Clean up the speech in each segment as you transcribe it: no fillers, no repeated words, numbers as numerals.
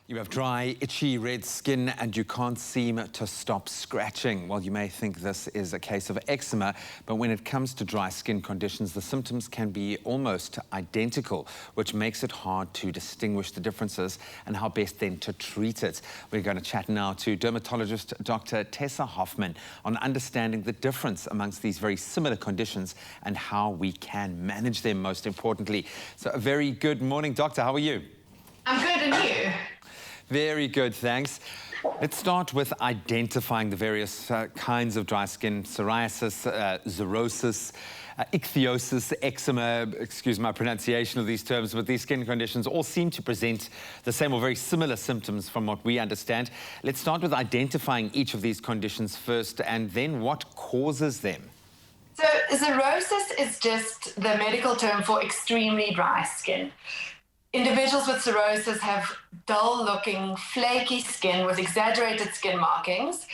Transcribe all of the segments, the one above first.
You have dry, itchy, red skin and you can't seem to stop scratching. Well, you may think this is a case of eczema, but when it comes to dry skin conditions, the symptoms can be almost identical, which makes it hard to distinguish the differences and how best then to treat it. We're going to chat now to dermatologist Dr. Tessa Hoffman on understanding the difference amongst these very similar conditions and how we can manage them, most importantly. So a very good morning, doctor. How are you? I'm good, and you? Very good, thanks. Let's start with identifying the various kinds of dry skin: psoriasis, xerosis, ichthyosis, eczema. Excuse my pronunciation of these terms, but these skin conditions all seem to present the same or very similar symptoms from what we understand. Let's start with identifying each of these conditions first, and then what causes them. So xerosis is just the medical term for extremely dry skin. Individuals with xerosis have dull-looking, flaky skin with exaggerated skin markings,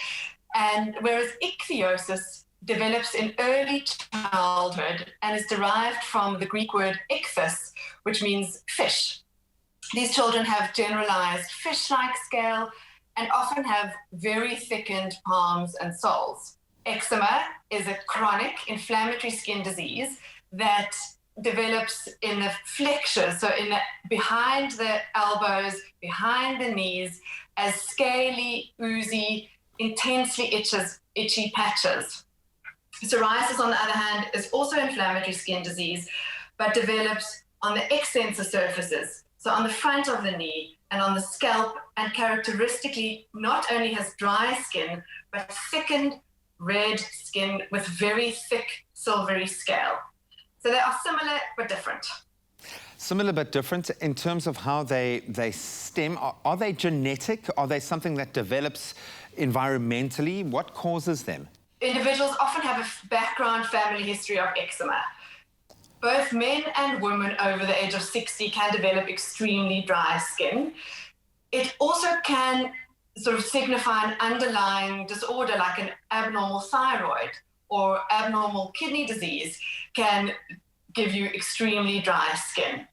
and whereas ichthyosis develops in early childhood and is derived from the Greek word ichthys, which means fish. These children have generalized fish-like scale and often have very thickened palms and soles. Eczema is a chronic inflammatory skin disease that develops in the flexures, so behind the elbows, behind the knees, as scaly, oozy, intensely itchy patches. Psoriasis, on the other hand, is also inflammatory skin disease, but develops on the extensor surfaces, so on the front of the knee and on the scalp, and characteristically not only has dry skin, but thickened red skin with very thick silvery scale. So they are similar but different. Similar but different in terms of how they stem. Are they genetic? Are they something that develops environmentally? What causes them? Individuals often have a background family history of eczema. Both men and women over the age of 60 can develop extremely dry skin. It also can sort of signify an underlying disorder like an abnormal thyroid or abnormal kidney disease can give you extremely dry skin.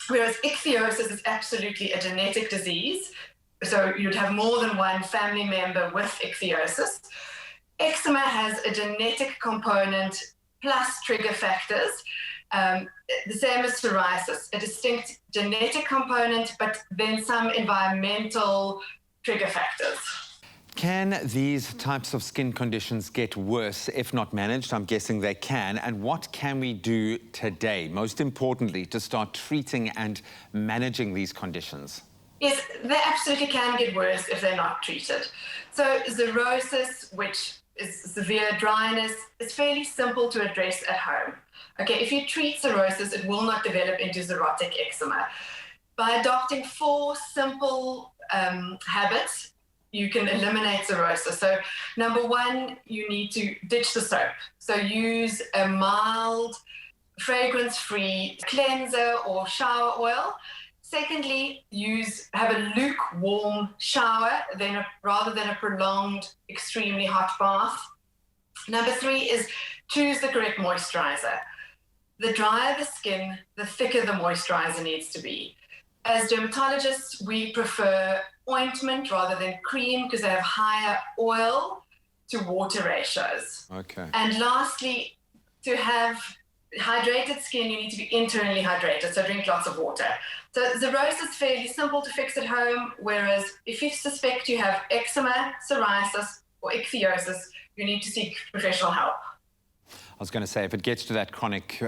Whereas ichthyosis is absolutely a genetic disease, so you'd have more than one family member with ichthyosis. Eczema has a genetic component plus trigger factors, the same as psoriasis, a distinct genetic component, but then some environmental trigger factors. Can these types of skin conditions get worse if not managed? I'm guessing they can. And what can we do today, most importantly, to start treating and managing these conditions? Yes, they absolutely can get worse if they're not treated. So xerosis, which is severe dryness, is fairly simple to address at home. Okay, if you treat xerosis, it will not develop into xerotic eczema. By adopting 4 simple habits, you can eliminate xerosis. So number 1, you need to ditch the soap. So use a mild, fragrance-free cleanser or shower oil. Secondly, have a lukewarm shower rather than a prolonged, extremely hot bath. Number 3 is choose the correct moisturizer. The drier the skin, the thicker the moisturizer needs to be. As dermatologists, we prefer ointment rather than cream because they have higher oil to water ratios. Okay. And lastly, to have hydrated skin, you need to be internally hydrated, so drink lots of water. So xerosis is fairly simple to fix at home, whereas if you suspect you have eczema, psoriasis, or ichthyosis, you need to seek professional help. I was going to say, if it gets to that chronic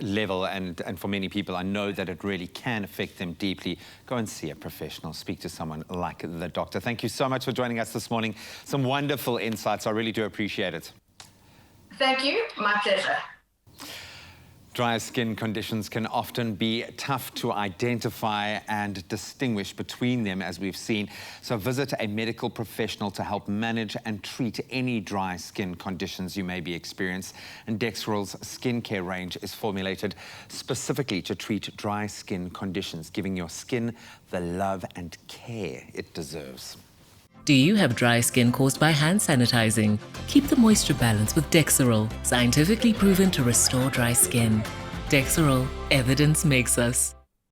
level, and for many people, I know that it really can affect them deeply, go and see a professional, speak to someone like the doctor. Thank you so much for joining us this morning. Some wonderful insights. I really do appreciate it. Thank you. My pleasure. Dry skin conditions can often be tough to identify and distinguish between them, as we've seen. So visit a medical professional to help manage and treat any dry skin conditions you may be experiencing. And DEXERYL's skincare range is formulated specifically to treat dry skin conditions, giving your skin the love and care it deserves. Do you have dry skin caused by hand sanitizing? Keep the moisture balance with DEXERYL, scientifically proven to restore dry skin. DEXERYL, evidence makes us.